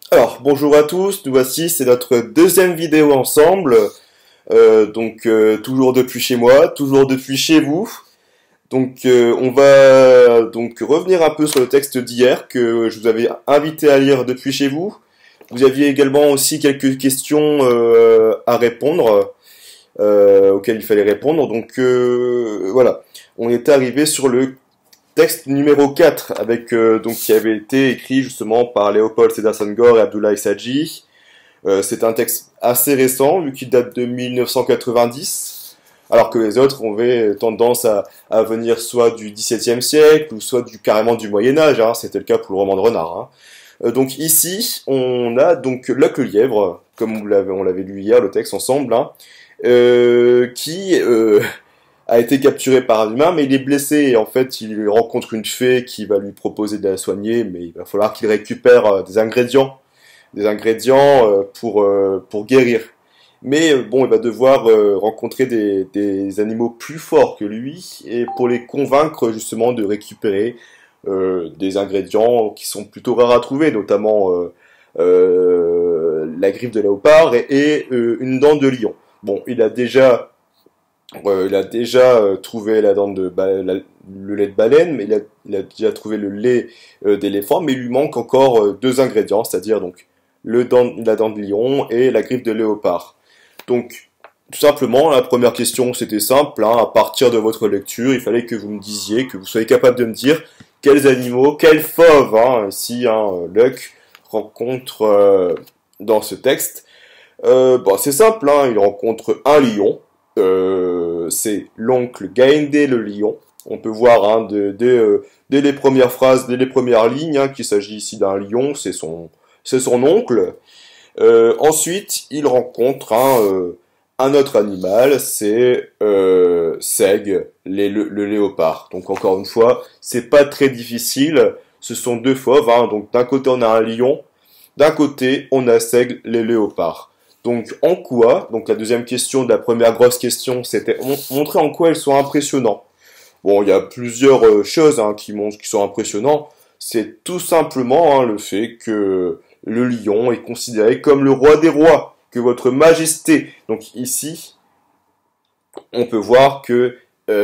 Alors, bonjour à tous, nous voici, c'est notre deuxième vidéo ensemble, toujours depuis chez moi, toujours depuis chez vous. On va donc revenir un peu sur le texte d'hier que je vous avais invité à lire depuis chez vous. Vous aviez également aussi quelques questions à répondre, auxquelles il fallait répondre. Voilà, on était arrivé sur le texte numéro 4, avec qui avait été écrit justement par Léopold Sédar Senghor et Abdoulaye Sadji. C'est un texte assez récent, vu qu'il date de 1990, alors que les autres avaient tendance à venir soit du XVIIe siècle, ou soit carrément du Moyen-Âge, hein. C'était le cas pour le roman de Renard. Hein. Donc ici, on a donc Luck le Lièvre, comme on l'avait lu hier, le texte ensemble, hein, qui a été capturé par un humain, mais il est blessé, et en fait, il rencontre une fée qui va lui proposer de la soigner, mais il va falloir qu'il récupère des ingrédients pour guérir. Mais bon, il va devoir rencontrer des animaux plus forts que lui, et pour les convaincre justement de récupérer des ingrédients qui sont plutôt rares à trouver, notamment la griffe de léopard et une dent de lion. Bon, il a déjà trouvé la dent le lait de baleine, mais il a déjà trouvé le lait d'éléphant, mais il lui manque encore deux ingrédients, c'est-à-dire donc la dent de lion et la griffe de léopard. Donc, tout simplement, la première question, c'était simple, hein, à partir de votre lecture, il fallait que vous me disiez, que vous soyez capable de me dire quels animaux, quels fauves, hein, si Luck rencontre dans ce texte. C'est simple, hein, il rencontre un lion. C'est l'oncle Gaindé le lion. On peut voir hein, dès les premières phrases, dès les premières lignes, hein, qu'il s'agit ici d'un lion, c'est son oncle. Ensuite, il rencontre un autre animal, c'est Seg, le léopard. Donc encore une fois, c'est pas très difficile. Ce sont deux fauves. Hein, donc d'un côté on a un lion, d'un côté on a Seg, les léopards. Donc en quoi, donc la deuxième question de la première grosse question, c'était montrer en quoi ils sont impressionnants. Bon, il y a plusieurs choses hein, qui sont impressionnants. C'est tout simplement hein, le fait que le lion est considéré comme le roi des rois, que votre majesté. Donc ici, on peut voir que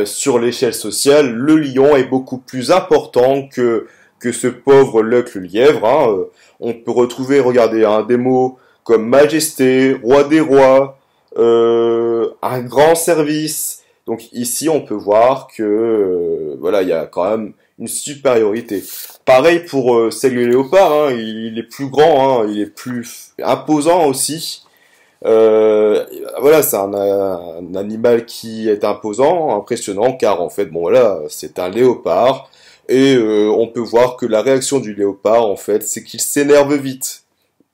sur l'échelle sociale, le lion est beaucoup plus important que ce pauvre Luck le lièvre. Hein. On peut retrouver, regardez, hein, des mots comme majesté, roi des rois, un grand service. Donc ici, on peut voir que voilà, il y a quand même une supériorité. Pareil pour Seg le léopard, hein, il est plus grand, hein, il est plus imposant aussi. Voilà, c'est un animal qui est imposant, impressionnant, car en fait, bon voilà, c'est un léopard. Et on peut voir que la réaction du léopard, en fait, c'est qu'il s'énerve vite.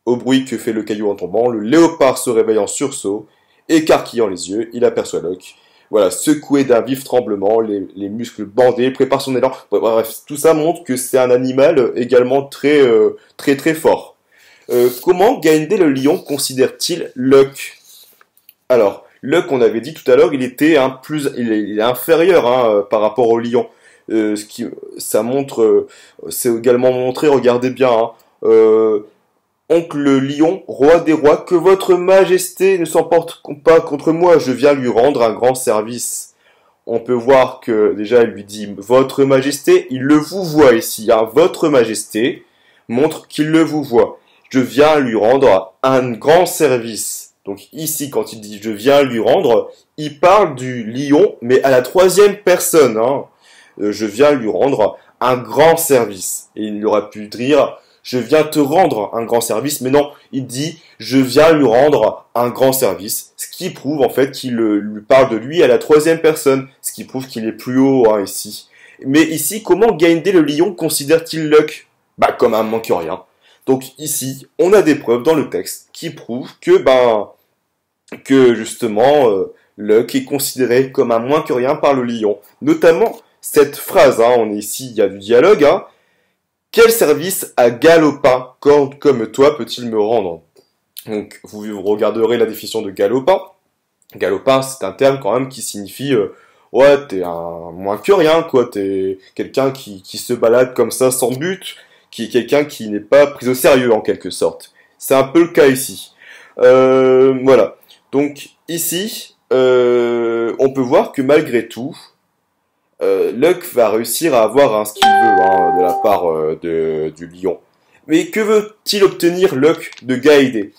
Au bruit que fait le caillou en tombant, le léopard se réveille en sursaut, écarquillant les yeux, il aperçoit Luck. Voilà, secoué d'un vif tremblement, les muscles bandés, prépare son élan. Bref, tout ça montre que c'est un animal également très très fort. Comment Gaindé le lion considère-t-il Luck? Alors, Luck, on avait dit tout à l'heure, il est inférieur hein, par rapport au lion. Ça montre, c'est également montré, regardez bien, hein, oncle le lion, roi des rois, que votre majesté ne s'emporte pas contre moi, je viens lui rendre un grand service. On peut voir que déjà il lui dit votre majesté, il le vous voit ici, hein, votre majesté montre qu'il le vous voit. Je viens lui rendre un grand service. Donc ici, quand il dit je viens lui rendre, il parle du lion, mais à la troisième personne. Hein. Je viens lui rendre un grand service. Et il aurait pu dire je viens te rendre un grand service, mais non, il dit je viens lui rendre un grand service, ce qui prouve en fait qu'il lui parle de lui à la troisième personne, ce qui prouve qu'il est plus haut hein, ici. Mais ici, comment Gaindé le lion considère-t-il Luck? Bah comme un manque rien. Donc ici, on a des preuves dans le texte qui prouvent que justement Luck est considéré comme un moins que rien par le lion. Notamment cette phrase, hein, on est ici, il y a du dialogue, hein. Quel service à Galopin comme toi peut-il me rendre? Donc, vous regarderez la définition de Galopin. Galopin, c'est un terme quand même qui signifie ouais, t'es un moins que rien, quoi. T'es quelqu'un qui se balade comme ça sans but, qui est quelqu'un qui n'est pas pris au sérieux en quelque sorte. C'est un peu le cas ici. Voilà. Donc ici, on peut voir que malgré tout, Luck va réussir à avoir ce qu'il veut hein, de la part du lion. Mais que veut-il obtenir Luck de Gaïdé?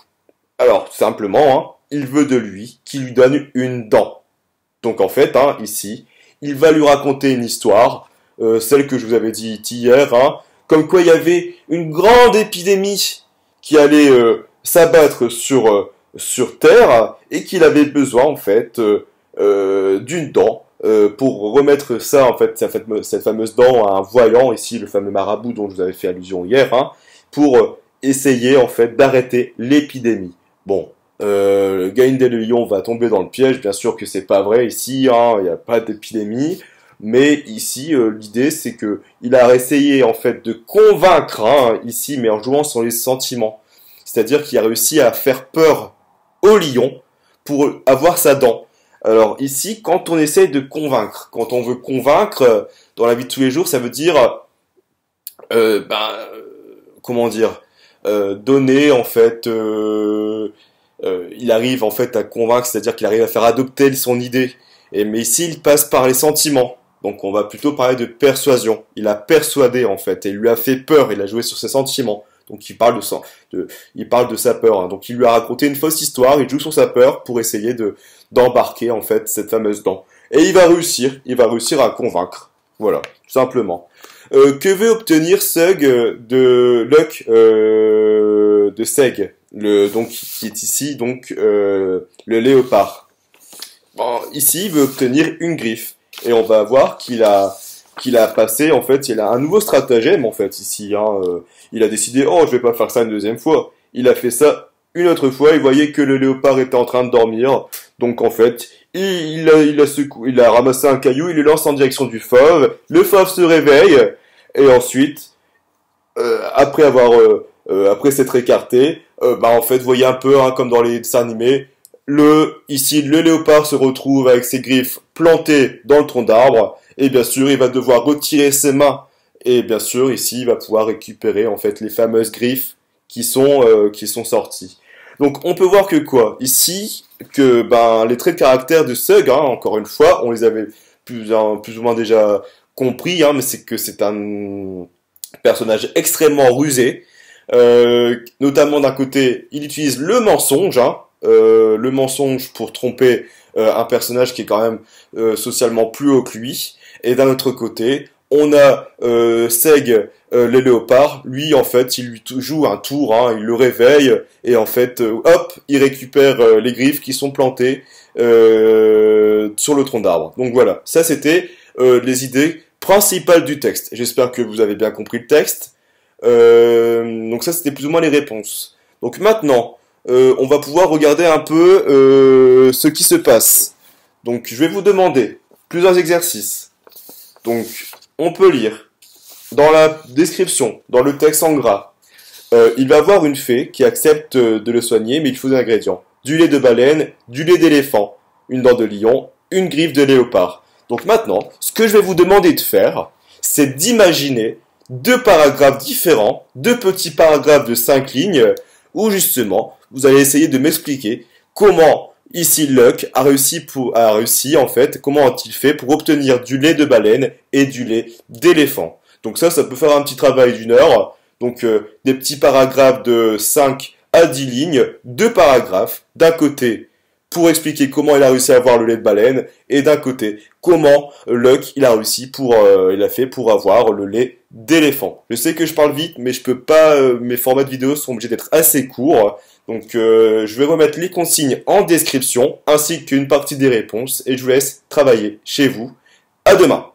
Alors, simplement, hein, il veut de lui qu'il lui donne une dent. Donc en fait, hein, ici, il va lui raconter une histoire, celle que je vous avais dit hier, hein, comme quoi il y avait une grande épidémie qui allait s'abattre sur Terre et qu'il avait besoin en fait d'une dent pour remettre ça en fait cette fameuse dent à un voyant ici, le fameux marabout dont je vous avais fait allusion hier, hein, pour essayer en fait d'arrêter l'épidémie. Bon, Gaïndé le lion va tomber dans le piège, bien sûr que c'est pas vrai ici, hein, il n'y a pas d'épidémie, mais ici l'idée c'est que il a essayé en fait de convaincre hein, ici, mais en jouant sur les sentiments, c'est-à-dire qu'il a réussi à faire peur au lion pour avoir sa dent. Alors ici, quand on essaye de convaincre, quand on veut convaincre dans la vie de tous les jours, ça veut dire, comment dire, donner en fait, il arrive en fait à convaincre, c'est-à-dire qu'il arrive à faire adopter son idée. Mais ici, il passe par les sentiments. Donc on va plutôt parler de persuasion. Il a persuadé en fait, et il lui a fait peur, il a joué sur ses sentiments. Donc il parle de sa peur. Hein. Donc il lui a raconté une fausse histoire, il joue sur sa peur pour essayer d'embarquer en fait cette fameuse dent. Et il va réussir à convaincre. Voilà, tout simplement. Que veut obtenir Sug de Luck de Seg, donc qui est ici donc le léopard. Bon, ici il veut obtenir une griffe et on va voir qu'il a passé en fait, il a un nouveau stratagème en fait ici. Hein, il a décidé oh je vais pas faire ça une deuxième fois. Il a fait ça une autre fois. Il voyait que le léopard était en train de dormir, donc en fait il a ramassé un caillou, il le lance en direction du fauve. Le fauve se réveille et ensuite après s'être écarté, en fait, vous voyez un peu hein, comme dans les dessins animés, ici le léopard se retrouve avec ses griffes plantées dans le tronc d'arbre et bien sûr il va devoir retirer ses mains et bien sûr ici il va pouvoir récupérer en fait les fameuses griffes qui sont sorties. Donc on peut voir que quoi ici que les traits de caractère de Sug, hein, encore une fois, on les avait plus ou moins déjà compris, hein, mais c'est que c'est un personnage extrêmement rusé. Notamment d'un côté, il utilise le mensonge, hein, le mensonge pour tromper un personnage qui est quand même socialement plus haut que lui. Et d'un autre côté, on a Seg, le léopard. Lui, en fait, il lui joue un tour, hein, il le réveille et en fait, hop, il récupère les griffes qui sont plantées sur le tronc d'arbre. Donc voilà, ça c'était les idées principales du texte. J'espère que vous avez bien compris le texte. Donc ça c'était plus ou moins les réponses. Donc maintenant on va pouvoir regarder un peu ce qui se passe. Donc je vais vous demander plusieurs exercices. Donc on peut lire dans la description, dans le texte en gras, il va y avoir une fée qui accepte de le soigner, mais il faut des ingrédients: du lait de baleine, du lait d'éléphant, une dent de lion, une griffe de léopard. Donc maintenant, ce que je vais vous demander de faire, c'est d'imaginer deux paragraphes différents, deux petits paragraphes de 5 lignes, où justement, vous allez essayer de m'expliquer comment ici Luck a réussi en fait, comment a-t-il fait pour obtenir du lait de baleine et du lait d'éléphant. Donc ça peut faire un petit travail d'1 heure. Donc des petits paragraphes de 5 à 10 lignes, deux paragraphes, d'un côté pour expliquer comment il a réussi à avoir le lait de baleine, et d'un côté, comment Luck il a fait pour avoir le lait d'éléphant. Je sais que je parle vite, mais je peux pas, mes formats de vidéo sont obligés d'être assez courts, donc je vais remettre les consignes en description, ainsi qu'une partie des réponses, et je vous laisse travailler chez vous. À demain!